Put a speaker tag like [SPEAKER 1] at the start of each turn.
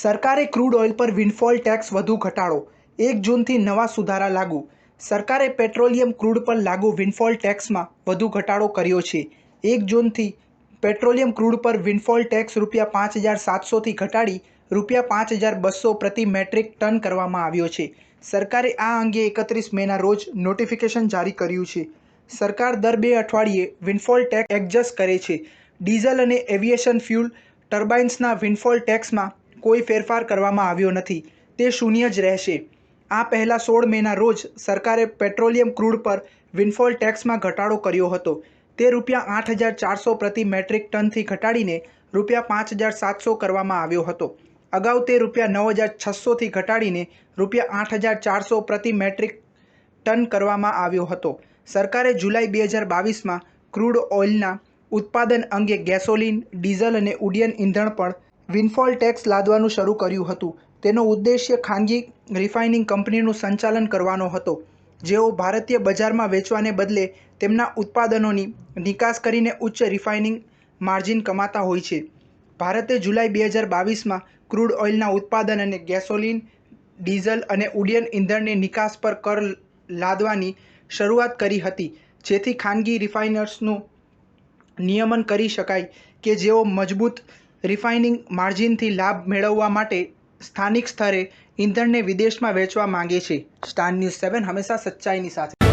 [SPEAKER 1] સરકારે crude oil પર windfall tax વધુ ઘટાડો, 1 જૂનથી નવા સુધારા લાગુ. સરકારે પેટ્રોલિયમ ક્રૂડ પર લાગુ વિન્ડફોલ ટેક્સમાં વધુ ઘટાડો કર્યો છે. 1 જૂનથી પેટ્રોલિયમ ક્રૂડ પર વિન્ડફોલ ટેક્સ ₹5,700થી ઘટાડી ₹5,200 પ્રતિ મેટ્રિક ટન કરવામાં આવ્યો છે. સરકારે આ અંગે 31 મેના રોજ નોટિફિકેશન જારી કર્યું છે. સરકાર દર 2 અઠવાડિયે વિન્ડફોલ ટેક્સ એડજસ્ટ કરે છે. ડીઝલ અને એવિએશન ફ્યુલ ટર્બાઇન્સના વિન્ડફોલ ટેક્સમાં કોઈ ફેરફાર કરવામાં આવ્યો નથી. તે શૂન્ય જ રહેશે. આ પહેલા 16 મેના રોજ સરકારે પેટ્રોલિયમ ક્રૂડ પર વિન્ડફોલ ટેક્સમાં ઘટાડો કર્યો હતો. તે ₹8,400 પ્રતિ મેટ્રિક ટનથી ઘટાડીને ₹5,700 કરવામાં આવ્યો હતો. અગાઉ તે ₹9,600થી ઘટાડીને ₹8,400 પ્રતિ મેટ્રિક ટન કરવામાં આવ્યો હતો. સરકારે જુલાઈ 2022માં ક્રૂડ ઓઇલના ઉત્પાદન અંગે ગેસોલિન, ડીઝલ અને ઉડ્ડયન ઇંધણ પર વિન્ડફોલ ટેક્સ લાદવાનું શરૂ કર્યું હતું. તેનો ઉદ્દેશ્ય ખાનગી રિફાઇનિંગ કંપનીનું સંચાલન કરવાનો હતો, જેઓ ભારતીય બજારમાં વેચવાને બદલે તેમના ઉત્પાદનોની નિકાસ કરીને ઉચ્ચ રિફાઇનિંગ માર્જિન કમાતા હોય છે. ભારતે જુલાઈ 2022માં ક્રૂડ ઓઇલના ઉત્પાદન અને ગેસોલિન, ડીઝલ અને ઉડ્ડયન ઇંધણની નિકાસ પર કર લાદવાની શરૂઆત કરી હતી, જેથી ખાનગી રિફાઇનર્સનું નિયમન કરી શકાય કે જેઓ મજબૂત રિફાઇનિંગ માર્જિનથી લાભ મેળવવા માટે સ્થાનિક સ્તરે ઇંધણને વિદેશમાં વેચવા માંગે છે. સ્ટાર ન્યૂઝ 7 હંમેશા સચ્ચાઈની સાથે.